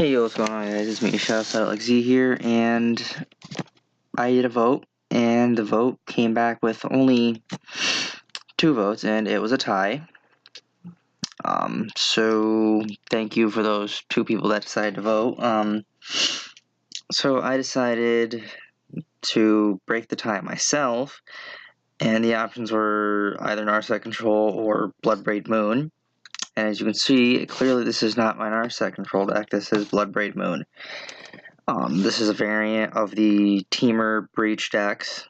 Hey, yo, what's going on, guys? It's me, Shoutout here, and I did a vote, and the vote came back with only 2 votes, and it was a tie. So thank you for those 2 people that decided to vote. So I decided to break the tie myself, and the options were either Narset Control or Bloodbraid Moon. And as you can see, clearly this is not my Narset Control deck, this is Bloodbraid Moon. This is a variant of the Temur Breach decks,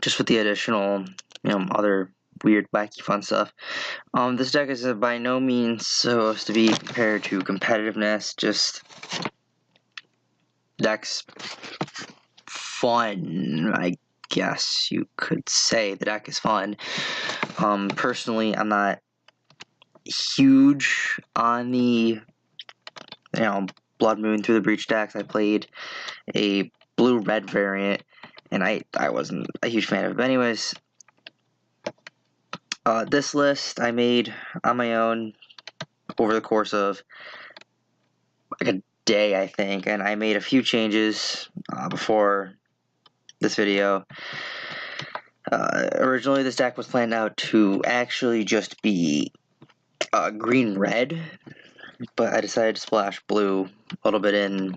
just with the additional, other weird, wacky, fun stuff. This deck is by no means supposed to be compared to competitiveness, just deck's fun, I guess you could say. The deck is fun. Personally, I'm not huge on the, Blood Moon through the Breach decks. I played a blue-red variant, and I wasn't a huge fan of it. But anyways, this list I made on my own over the course of like a day, I think, and I made a few changes before this video. Originally, this deck was planned out to actually just be green-red, but I decided to splash blue a little bit in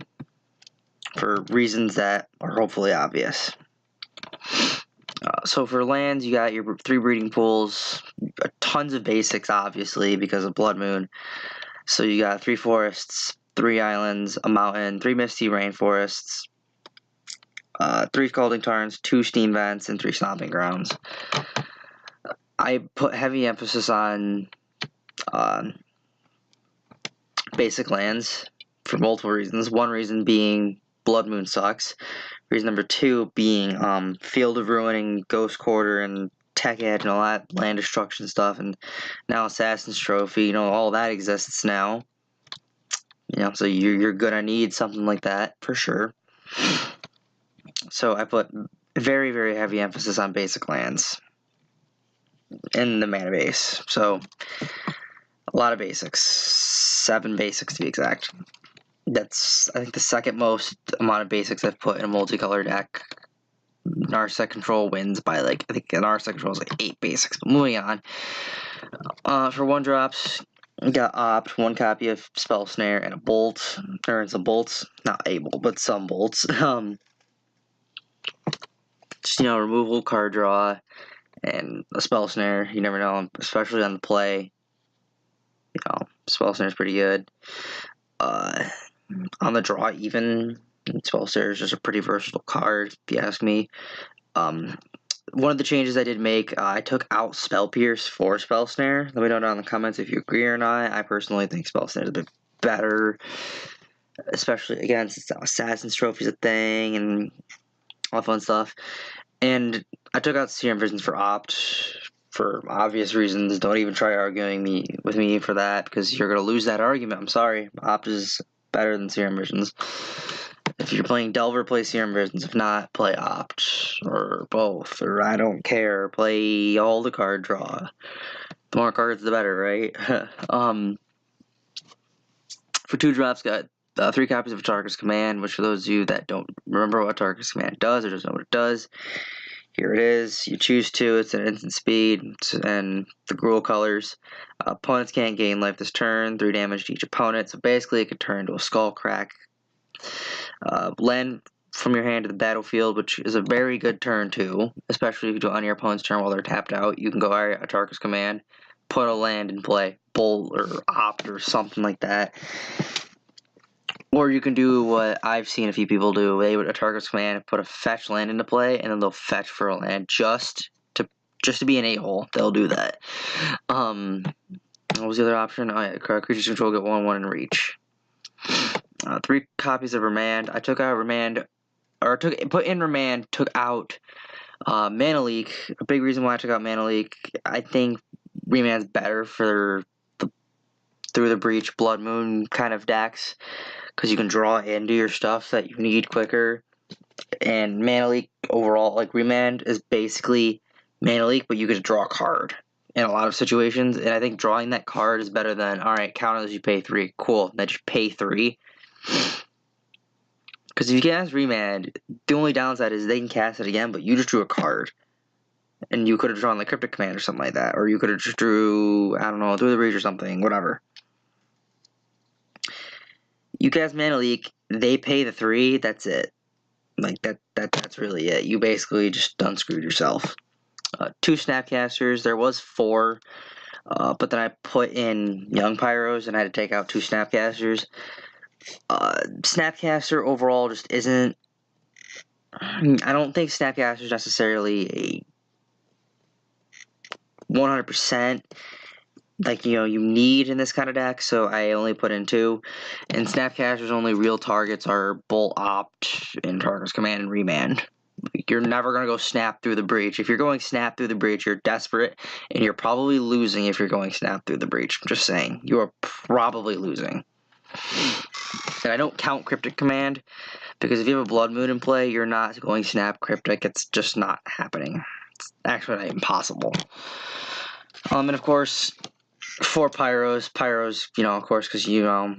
for reasons that are hopefully obvious. So for lands, you got your 3 breeding pools, tons of basics, obviously, because of Blood Moon. So you got 3 forests, 3 islands, a mountain, 3 misty rainforests, 3 scalding tarns, 2 steam vents, and 3 stomping grounds. I put heavy emphasis on basic lands for multiple reasons. One reason being Blood Moon sucks. Reason number 2 being Field of Ruin and Ghost Quarter and Tech Edge and all that land destruction stuff, and now Assassin's Trophy, all that exists now. So you're gonna need something like that for sure. So I put very, very heavy emphasis on basic lands in the mana base. So a lot of basics, 7 basics to be exact. That's, I think, the second most amount of basics I've put in a multicolor deck. Narset Control wins by, I think Narset Control is 8 basics. But moving on. For 1-drops, we got Opt, 1 copy of Spell Snare, and a Bolt, or some bolts. Not a bolt, but some bolts. Just, removal, card draw, and a Spell Snare. You never know, especially on the play. Spell Snare is pretty good. On the draw, even, Spell Snare is just a pretty versatile card, if you ask me. One of the changes I did make, I took out Spell Pierce for Spell Snare. Let me know down in the comments if you agree or not. I personally think Spell Snare is a bit better, especially against Assassin's Trophy is a thing, and all that fun stuff. And I took out Serum Visions for Opt, for obvious reasons. Don't even try arguing with me for that, because you're going to lose that argument. I'm sorry. Opt is better than Serum Visions. If you're playing Delver, play Serum Visions. If not, play Opt, or both, or I don't care. Play all the card draw. The more cards, the better, right? For 2-drops, got 3 copies of Atarka's Command, which for those of you that don't remember what Atarka's Command does, or just know what it does, here it is. You choose 2, it's an instant speed, and the Gruul colors. Opponents can't gain life this turn, 3 damage to each opponent, so basically it could turn into a Skull Crack. Land from your hand to the battlefield, which is a very good turn too, especially if you do it on your opponent's turn while they're tapped out. You can go Atarka's Command, put a land in play, Bolt or Opt or something like that. Or you can do what I've seen a few people do. They would Atarka's Command, put a fetch land into play, and then they'll fetch for a land just to be an a-hole. They'll do that. What was the other option? Oh, yeah, creatures control get 1/1 in reach. 3 copies of Remand. I took out Remand, or put in Remand, took out Mana Leak. A big reason why I took out Mana Leak, I think Remand's better for the Through the Breach, Blood Moon kind of decks, because you can draw into your stuff that you need quicker. And Mana Leak overall, Remand is basically Mana Leak, but you get to draw a card. in a lot of situations, and I think drawing that card is better than, alright, counters you pay 3, cool, then just pay 3. Because if you cast Remand, the only downside is they can cast it again, but you just drew a card. And you could have drawn the Cryptic Command or something like that, or you could have just drew, I don't know, Through the Breach or something, whatever. You cast Mana Leak, they pay the 3, that's it. Like, that's really it. You basically just done screwed yourself. 2 Snapcasters, there was 4, but then I put in Young Pyros and I had to take out 2 Snapcasters. Snapcaster overall just isn't... I don't think Snapcaster is necessarily a 100% like, you know, you need in this kind of deck, so I only put in 2. And Snapcaster's only real targets are Bolt Opt and Target's Command and Remand. You're never going to go Snap Through the Breach. If you're going Snap Through the Breach, you're desperate, and you're probably losing if you're going Snap Through the Breach. I'm just saying. You are probably losing. And I don't count Cryptic Command, because if you have a Blood Moon in play, you're not going Snap Cryptic. It's just not happening. It's actually impossible. And of course, 4 Pyros. Pyros, you know, of course, because, you know,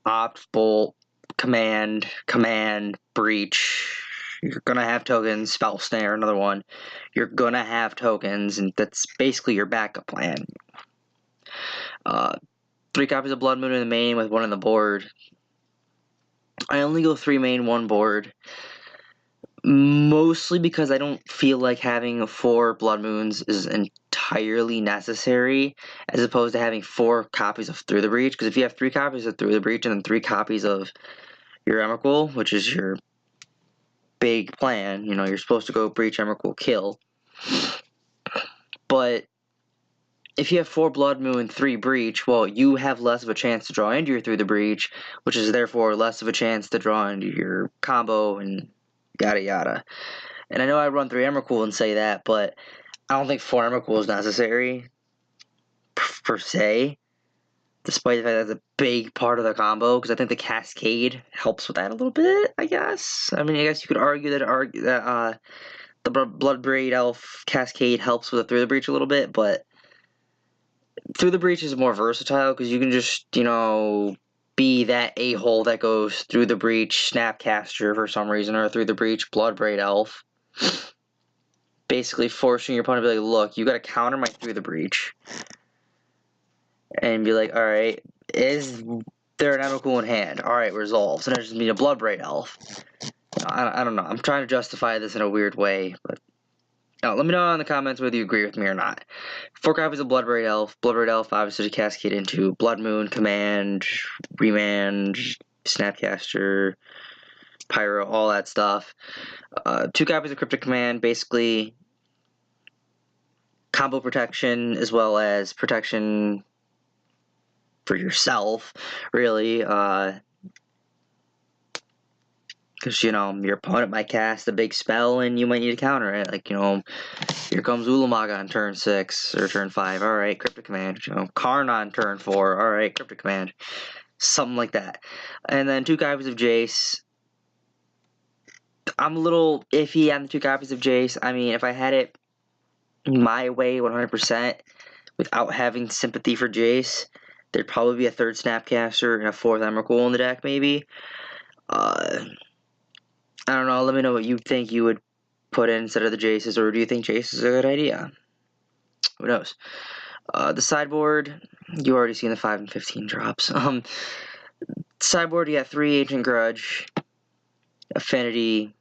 Opt, Bolt, Command, Breach. You're going to have tokens. Spell Snare, another one. You're going to have tokens, and that's basically your backup plan. 3 copies of Blood Moon in the main with 1 on the board. I only go 3 main, 1 board. Mostly because I don't feel like having 4 Blood Moons is entirely necessary, as opposed to having 4 copies of Through the Breach. Because if you have 3 copies of Through the Breach and then 3 copies of your Emrakul, which is your big plan, you know, you're supposed to go Breach, Emrakul, kill. But if you have 4 Blood Moon, 3 Breach, well, you have less of a chance to draw into your Through the Breach, which is therefore less of a chance to draw into your combo and yada yada. And I know I run 3 Emrakul and say that, but I don't think 4 Emrakul is necessary, per se, despite the fact that's a big part of the combo, because I think the Cascade helps with that a little bit, I guess. I mean, I guess you could argue that the Bloodbraid Elf Cascade helps with the Through the Breach a little bit, but Through the Breach is more versatile, because you can just, you know, be that a-hole that goes Through the Breach Snapcaster for some reason, or Through the Breach Bloodbraid Elf. Basically forcing your opponent to be like, look, you gotta counter my Through the Breach. And be like, alright, is there an Emrakul in hand? Alright, resolves. And I just mean a Bloodbraid Elf. I don't know. I'm trying to justify this in a weird way, but let me know in the comments whether you agree with me or not. 4 copies of Bloodbraid Elf. Bloodbraid Elf obviously cascade into Blood Moon, Command, Remand, Snapcaster, Pyro, all that stuff. 2 copies of Cryptic Command, basically combo protection as well as protection for yourself, really, because, you know, your opponent might cast a big spell and you might need to counter it. Like, you know, here comes Ulamog on turn 6 or turn 5. Alright, Cryptic Command. You know, Karn on turn 4. Alright, Cryptic Command. Something like that. And then 2 copies of Jace. I'm a little iffy on the 2 copies of Jace. I mean, if I had it my way 100% without having sympathy for Jace, there'd probably be a 3rd Snapcaster and a 4th Emrakul in the deck, maybe. I don't know, let me know what you think you would put in instead of the Jaces, or do you think Jace is a good idea? Who knows? The sideboard, you already seen the 5 and 15 drops. Sideboard, you got 3 Ancient Grudge, Affinity,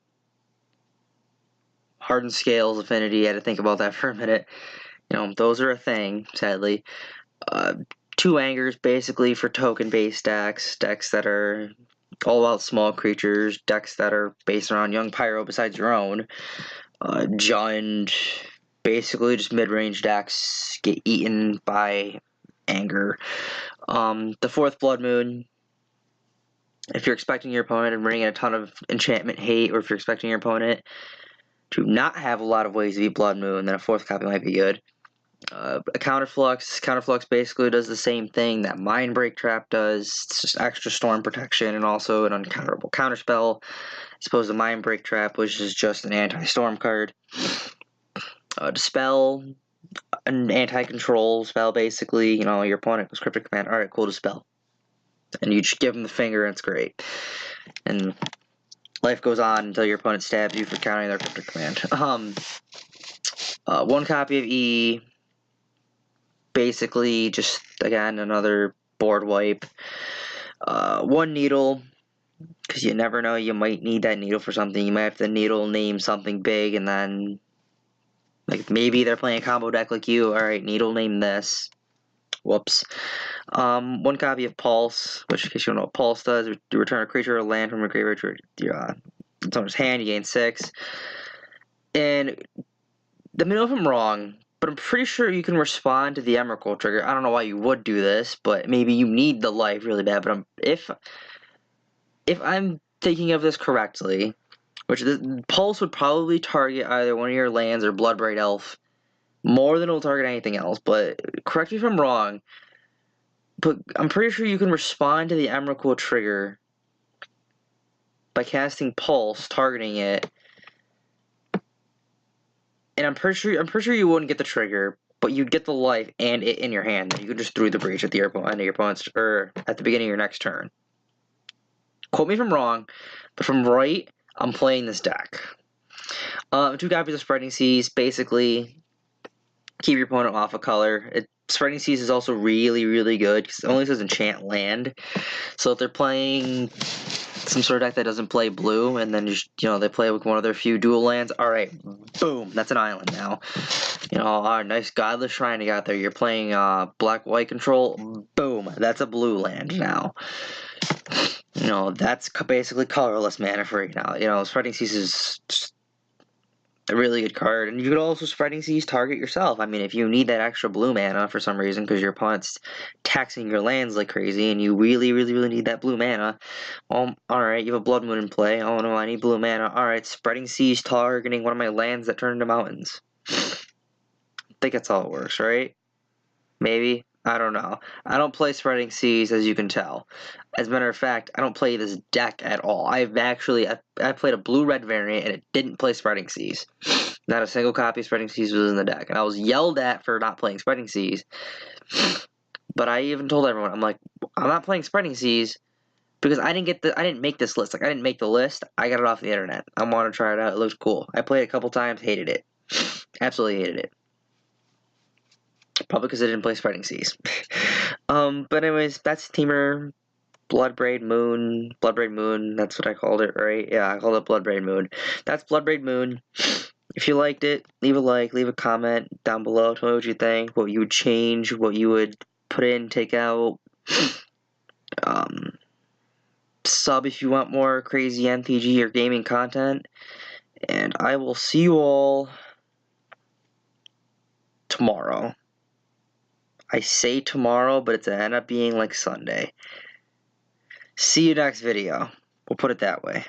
Hardened Scales, Affinity. I had to think about that for a minute. You know, those are a thing, sadly. 2 Angers, basically, for token-based decks that are all about small creatures, decks that are based around Young Pyro besides your own. Jund, basically just mid-range decks get eaten by Anger. The 4th Blood Moon, if you're expecting your opponent and running a ton of enchantment hate, or if you're expecting your opponent to not have a lot of ways to beat Blood Moon, then a 4th copy might be good. A Counterflux basically does the same thing that Mindbreak Trap does. It's just extra storm protection and also an uncounterable counterspell, as opposed to Mindbreak Trap, which is just an anti-storm card. Dispel, an anti-control spell, basically. You know, your opponent goes Cryptic Command. Alright, cool to spell. And you just give them the finger, and it's great. And life goes on until your opponent stabs you for countering their Cryptic Command. One copy of E. Basically, just, again, another board wipe. One needle, because you never know, you might need that needle for something. You might have to needle name something big, and then, like, maybe they're playing a combo deck like you. Alright, needle name this. Whoops. One copy of Pulse, which, in case you don't know what Pulse does, you return a creature or land from a graveyard to your owner's hand, you gain 6. And let me know if I'm wrong, but I'm pretty sure you can respond to the Emrakul trigger. I don't know why you would do this, but maybe you need the life really bad. But if I'm thinking of this correctly, which the Pulse would probably target either one of your lands or Bloodbraid Elf more than it'll target anything else. But correct me if I'm wrong, but I'm pretty sure you can respond to the Emrakul trigger by casting Pulse, targeting it. And I'm pretty sure you wouldn't get the trigger, but you'd get the life and it in your hand. You could just throw the breach at the end of your opponent's, or at the beginning of your next turn. Quote me if I'm wrong, but if I'm right, I'm playing this deck. 2 copies of Spreading Seas, basically keep your opponent off a color. Spreading Seas is also really, really good because it only says enchant land. So if they're playing some sort of deck that doesn't play blue, and then just, you know, they play with one of their few dual lands, alright, boom, that's an island now. You know, alright, nice Godless Shrine you got there. You're playing black-white control, boom, that's a blue land now. You know, that's basically colorless mana free now. You know, Spreading Seas is just a really good card, and you could also Spreading Seas target yourself. I mean, if you need that extra blue mana for some reason because your opponent's taxing your lands like crazy and you really, really, really need that blue mana, well, alright, you have a Blood Moon in play. Oh no, I need blue mana. Alright, Spreading Seas targeting one of my lands that turn into mountains. I think that's how it works, right? Maybe? I don't know. I don't play Spreading Seas, as you can tell. As a matter of fact, I don't play this deck at all. I played a blue-red variant, and it didn't play Spreading Seas. Not a single copy of Spreading Seas was in the deck, and I was yelled at for not playing Spreading Seas. But I even told everyone, I'm like, I'm not playing Spreading Seas because I didn't make this list. Like, I didn't make the list. I got it off the internet. I want to try it out. It looks cool. I played it a couple times, hated it. Absolutely hated it. Probably because I didn't play Spreading Seas. But anyways, that's Temur Bloodbraid Moon, that's what I called it, right? Yeah, I called it Bloodbraid Moon. That's Bloodbraid Moon. If you liked it, leave a like, leave a comment down below. Tell me what you think, what you would change, what you would put in, take out. Sub if you want more crazy MTG or gaming content. And I will see you all tomorrow. I say tomorrow, but it's gonna end up being like Sunday. See you next video. We'll put it that way.